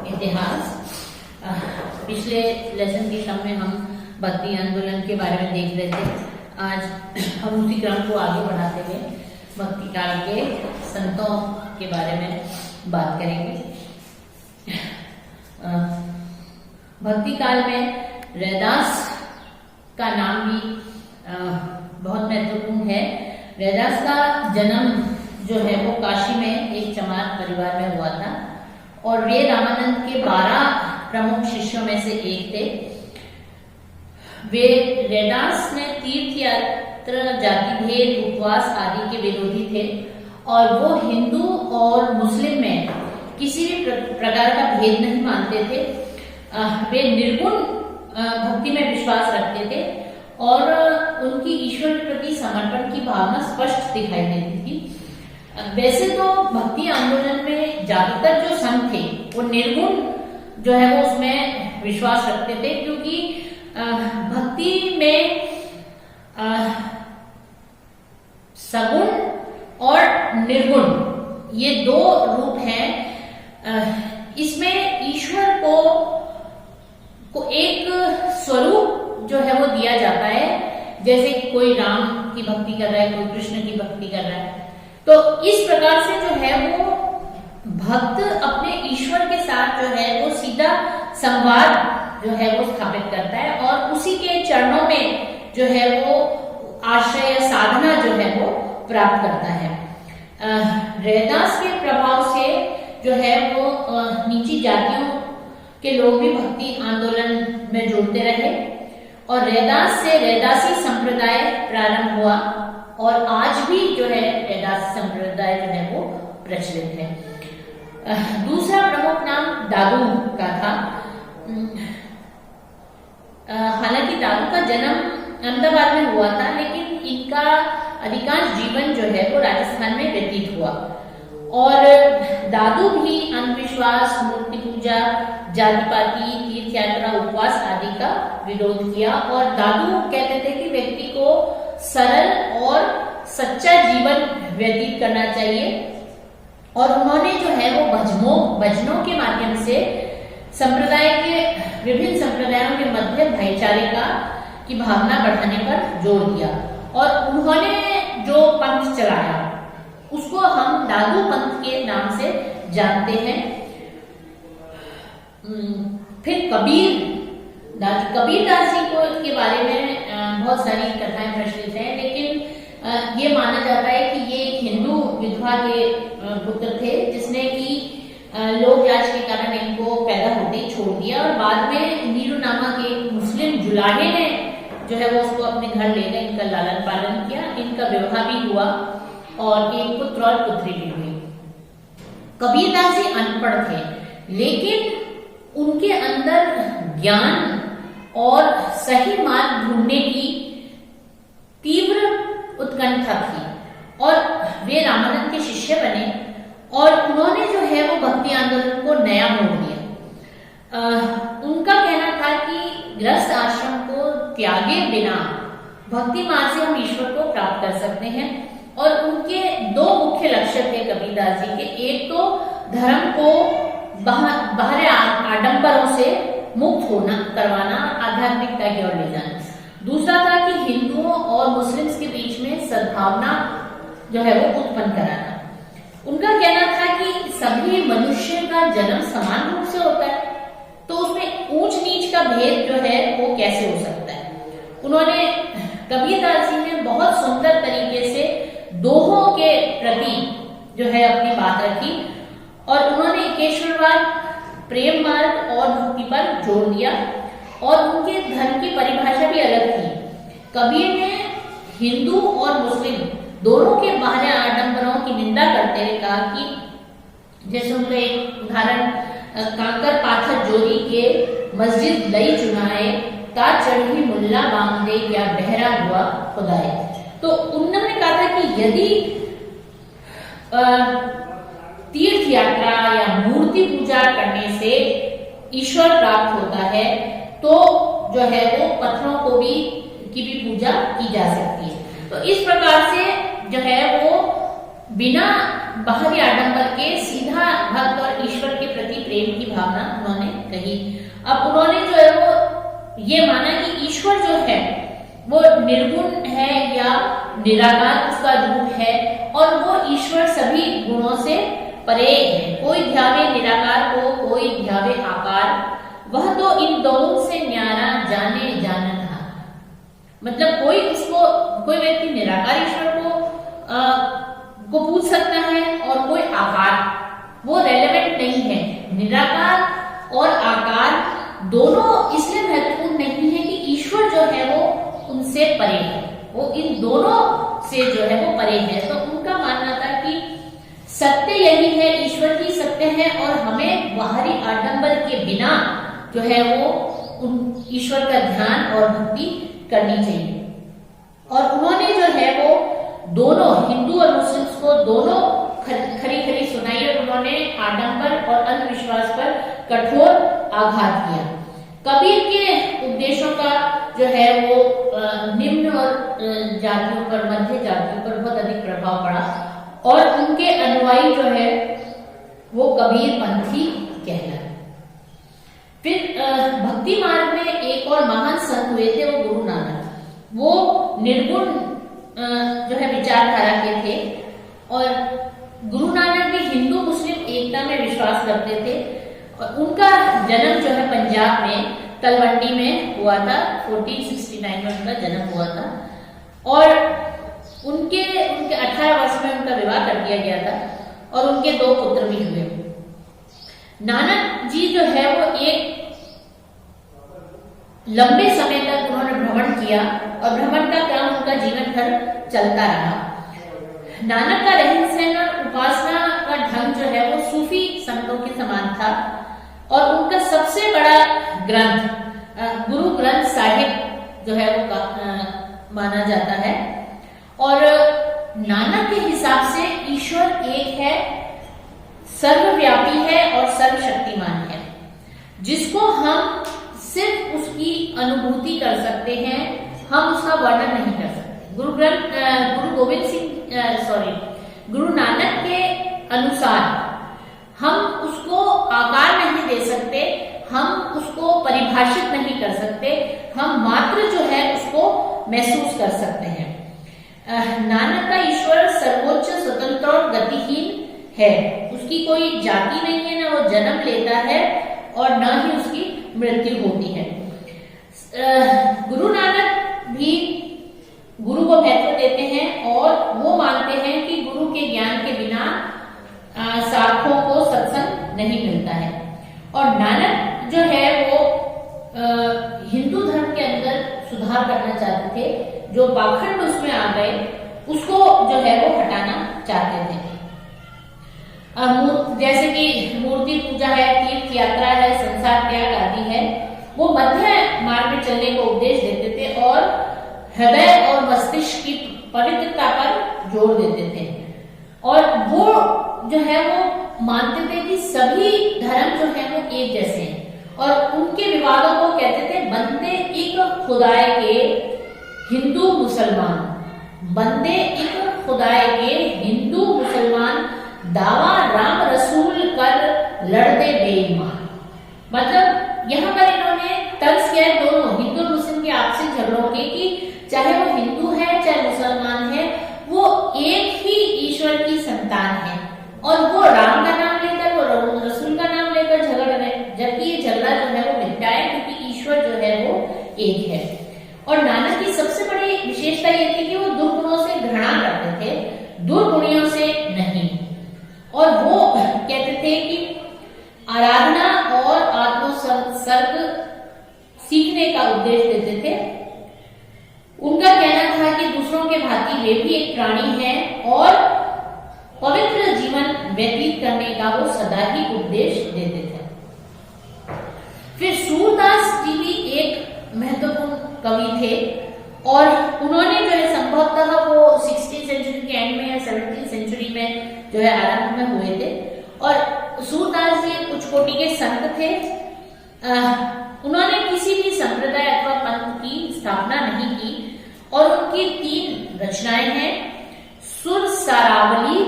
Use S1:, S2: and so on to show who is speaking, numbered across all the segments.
S1: इतिहास। पिछले लेसन की क्रम में हम भक्ति आंदोलन के बारे में देख रहे थे। आज हम उसी क्रम को आगे बढ़ाते हुए भक्ति काल के संतों के बारे में बात करेंगे। भक्ति काल में रैदास का नाम भी बहुत महत्वपूर्ण है। रैदास का जन्म जो है वो काशी में एक चमार परिवार में हुआ था और वे रामानंद के 12 प्रमुख शिष्यों में से एक थे। वे रैदास में तीर्थ यात्रा, जाति भेद, उपवास आदि के विरोधी थे और वो हिंदू और मुस्लिम में किसी भी प्रकार का भेद नहीं मानते थे। वे निर्गुण भक्ति में विश्वास रखते थे और उनकी ईश्वर के प्रति समर्पण की भावना स्पष्ट दिखाई देती थी। वैसे तो भक्ति आंदोलन में ज्यादातर जो संत थे वो निर्गुण जो है वो उसमें विश्वास रखते थे, क्योंकि भक्ति में सगुण और निर्गुण ये दो रूप हैं। इसमें ईश्वर को एक स्वरूप जो है वो दिया जाता है, जैसे कि कोई राम की भक्ति कर रहा है, कोई कृष्ण की भक्ति कर रहा है। तो इस प्रकार से जो है वो भक्त अपने ईश्वर के साथ जो है वो सीधा संवाद जो है वो स्थापित करता है और उसी के चरणों में जो है वो आश्रय साधना जो है वो प्राप्त करता है। रैदास के प्रभाव से जो है वो नीची जातियों के लोग भी भक्ति आंदोलन में जुड़ते रहे और रैदास से रैदासी संप्रदाय प्रारंभ हुआ और आज भी जो है रैदासी संप्रदाय जो है वो प्रचलित है। दूसरा प्रमुख नाम दादू का था। हालांकि दादू का जन्म अहमदाबाद में हुआ था, लेकिन इनका अधिकांश जीवन जो है वो राजस्थान में व्यतीत हुआ और दादू भी अंधविश्वास, मूर्ति पूजा, जाति पाति, तीर्थ यात्रा, उपवास आदि का विरोध किया और दादू कहते थे कि व्यक्ति को सरल और सच्चा जीवन व्यतीत करना चाहिए और उन्होंने जो है वो भजनों के माध्यम से संप्रदाय के विभिन्न संप्रदायों के मध्य भाईचारे की भावना बढ़ाने पर जोर दिया और उन्होंने जो पंथ चलाया उसको हम दादू पंथ के नाम से जानते हैं। फिर कबीरदास जी को के बारे में बहुत सारी कथाएं प्रचलित हैं, लेकिन ये माना जाता है कि ये एक हिंदू विधवा के पुत्र थे जिसने कि लोक लाज के कारण इनको पैदा होते ही छोड़ दिया और बाद में नीरू नामक एक मुस्लिम जुलाहे ने जो है वो उसको अपने घर ले गए, इनका लालन पालन किया, इनका विवाह भी हुआ और एक पुत्र और पुत्री भी हुई। कबीरदास जी अनपढ़ थे, लेकिन उनके अंदर ज्ञान और सही मार्ग ढूंढने की तीव्र उत्कंठा थी और वे रामानंद के शिष्य बने और उन्होंने जो है वो भक्ति आंदोलन को नया मोड़ दिया। उनका कहना था कि गृहस्थ आश्रम को त्यागे बिना भक्ति मार्ग से हम ईश्वर को प्राप्त कर सकते हैं और उनके दो मुख्य लक्ष्य थे कबीरदास जी के। एक तो धर्म को बाहरी आडंबरों से मुक्त करवाना, आध्यात्मिकता की ओर ले जाना। दूसरा था कि हिंदुओं और मुस्लिम्स के बीच में सद्भावना जो है वो उत्पन्न कराना। उनका कहना था कि सभी मनुष्य का जन्म समान रूप से होता है, तो उसमें ऊंच नीच का भेद जो है वो कैसे हो सकता है। उन्होंने कबीरदास जी ने बहुत सुंदर तरीके से दोहों के प्रति जो है अपनी बात रखी और उन्होंने एकेश्वरवाद, प्रेम मार्ग और भक्ति पर जोर दिया और उनके धर्म की परिभाषा भी अलग थी। कबीर ने हिंदू और मुस्लिम दोनों के बाहरी आडंबरों की निंदा करते हुए कहा कि जैसे उनको एक उदाहरण, काकर पाथर जोरी के मस्जिद लई चुनाए, ता चढ़ी मुल्ला बांधे क्या बहरा हुआ खुदाए। तो उन्होंने कहा था कि यदि तीर्थ यात्रा या मूर्ति पूजा करने से ईश्वर प्राप्त होता है तो जो है वो पत्थरों को भी की भी पूजा की जा सकती है। तो इस प्रकार से जो है वो बिना बाहरी आडंबर के सीधा भक्त और ईश्वर के प्रति प्रेम की भावना उन्होंने कही। अब उन्होंने जो है वो ये माना कि ईश्वर जो है वो निर्गुण है या निराकार उसका रूप है, और वो ईश्वर सभी गुणों से परे है। कोई ध्यावे निराकार को, कोई ध्यावे आकार, वह तो इन दोनों से न्यारा जाने जानन हा। मतलब कोई व्यक्ति निराकार ईश्वर को पूछ सकता है और कोई आकार, वो रेलेवेंट नहीं है। निराकार और आकार दोनों इसलिए महत्वपूर्ण नहीं है कि ईश्वर जो है वो उनसे परे है, वो इन दोनों से जो है वो परे है। तो उनका मानना था कि सत्य यही है, ईश्वर ही सत्य है, और हमें बाहरी आडंबर के बिना जो है वो उन ईश्वर का ध्यान और भक्ति करनी चाहिए। और उन्होंने जो है वो दोनों हिंदू और मुस्लिम को दोनों खरी खरी सुनाई, और उन्होंने आडंबर और अंधविश्वास पर कठोर आघात किया। कबीर के उपदेशों का जो है वो निम्न और जातियों पर, मध्य जातियों पर बहुत अधिक प्रभाव पड़ा, और उनके अनुयायी जो है वो कबीर पंथी कहलाए। फिर भक्ति मार्ग में एक और महान संत हुए थे, वो गुरु नानक। वो निर्गुण जो है विचारधारा के थे, और गुरु नानक भी हिंदू मुस्लिम एकता में विश्वास रखते थे। और उनका जन्म जो है पंजाब में तलवंडी में हुआ था। 1469 में उनका जन्म हुआ था, और उनके 18 वर्ष में उनका विवाह कर दिया गया था, और उनके 2 पुत्र भी हुए। नानक जी जो है वो एक लंबे समय तक उन्होंने भ्रमण किया, और भ्रमण का क्रम उनका जीवन भर चलता रहा। नानक का रहन सहन और उपासना का ढंग जो है वो सूफी संतों के समान था, और उनका सबसे बड़ा ग्रंथ गुरु ग्रंथ साहिब जो है वो माना जाता है। और नानक के हिसाब से ईश्वर एक है, सर्वव्यापी है और सर्वशक्तिमान है, जिसको हम सिर्फ उसकी अनुभूति कर सकते हैं, हम उसका वर्णन नहीं कर सकते। गुरु नानक के अनुसार हम उसको आकार नहीं दे सकते, हम उसको परिभाषित नहीं कर सकते, हम मात्र जो है उसको महसूस कर सकते हैं। नानक का ईश्वर सर्वोच्च, स्वतंत्र और गतिहीन है। उसकी कोई जाति नहीं है, ना वो जन्म लेता है और न ही उसकी मृत्यु होती है। गुरु नानक भी गुरु को महत्व देते हैं, और वो मानते हैं कि गुरु के ज्ञान के बिना साधकों को सत्संग नहीं मिलता है। और नानक जो है वो हिंदू धर्म के अंदर सुधार करना चाहते थे। जो पाखंड उसमें आ गए उसको जो है वो हटाना चाहते थे। जैसे कि मूर्ति पूजा है, तीर्थ यात्रा है, संसार त्याग आदि है, वो मध्य मार्ग में चलने को उपदेश देते थे, और हृदय और मस्तिष्क की पवित्रता पर जोर देते थे। और वो जो है वो मानते थे कि सभी धर्म जो है वो एक जैसे हैं, और उनके विवादों को कहते थे बंदे एक खुदाए के हिंदू मुसलमान, बंदे एक खुदाए के हिंदू मुसलमान, दावा राम रसूल कर लड़ते बेईमान। मतलब यहाँ पर इन्होंने तर्ज किया है दोनों हिंदू और मुस्लिम के आपसी झगड़ों के, कि चाहे वो हिंदू है चाहे मुसलमान है, वो एक ही ईश्वर की संतान है, और वो राम का नाम लेकर, वो रसूल का नाम लेकर झगड़ रहे, जबकि ये झगड़ा जो है वो मिटता है, क्योंकि ईश्वर जो है वो एक है। और नानक की सबसे बड़ी विशेषता ये थी कि वो दुर्गुणों से घृणा करते थे, दुर्गुणियों से नहीं। और वो कहते थे कि आराधना और आत्मसर्ग सीखने का उपदेश देते थे। उनका कहना था कि दूसरों के भांति वे भी एक प्राणी हैं, और पवित्र जीवन व्यतीत करने का वो सदा ही उपदेश देते थे। फिर सूरदास जी भी एक महत्वपूर्ण कवि थे, और उन्होंने जो है संभवतः वो 16वीं सेंचुरी के एंड में या 17वीं सेंचुरी में जो है आरंभ में हुए थे। और सूरदास जी कुछ कोटि के संत थे। उन्होंने किसी भी संप्रदाय अथवा पंथ की स्थापना नहीं की, और उनकी 3 रचनाएं हैं, सुर सारावली,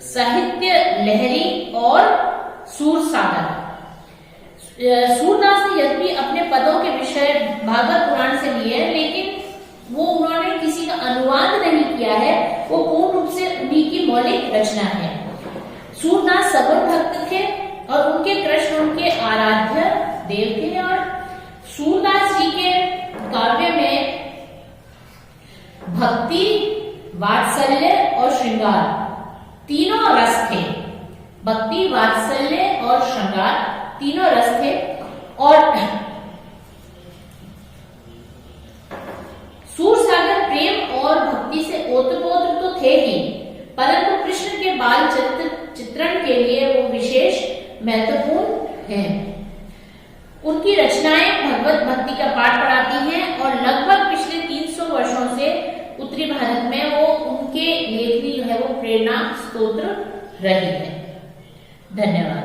S1: साहित्य लहरी और सूरसागर। सूरदास ने यद्यपि अपने पदों के विषय भागवत पुराण से लिए हैं, लेकिन वो उन्होंने किसी का अनुवाद नहीं किया है, वो पूर्ण रूप से उन्हीं की मौलिक रचना है। सूरदास सगुण भक्त थे और उनके कृष्ण उनके आराध्य देव थे, और सूरदास जी के काव्य में भक्ति, वात्सल्य और श्रृंगार तीनों रस थे। भक्ति, वात्सल्य और श्रृंगार तीनों रस थे, और सूरसागर प्रेम और भक्ति से ओतप्रोत तो थे ही, परंतु कृष्ण के बाल चित्रण के लिए वो विशेष महत्वपूर्ण है। उनकी रचनाएं भगवत भक्ति का पाठ पढ़ाती हैं, और लगभग पिछले 300 वर्षों से उत्तरी भारत में वो उनके लेखनी जो है वो प्रेरणा स्तोत्र रही है। धन्यवाद।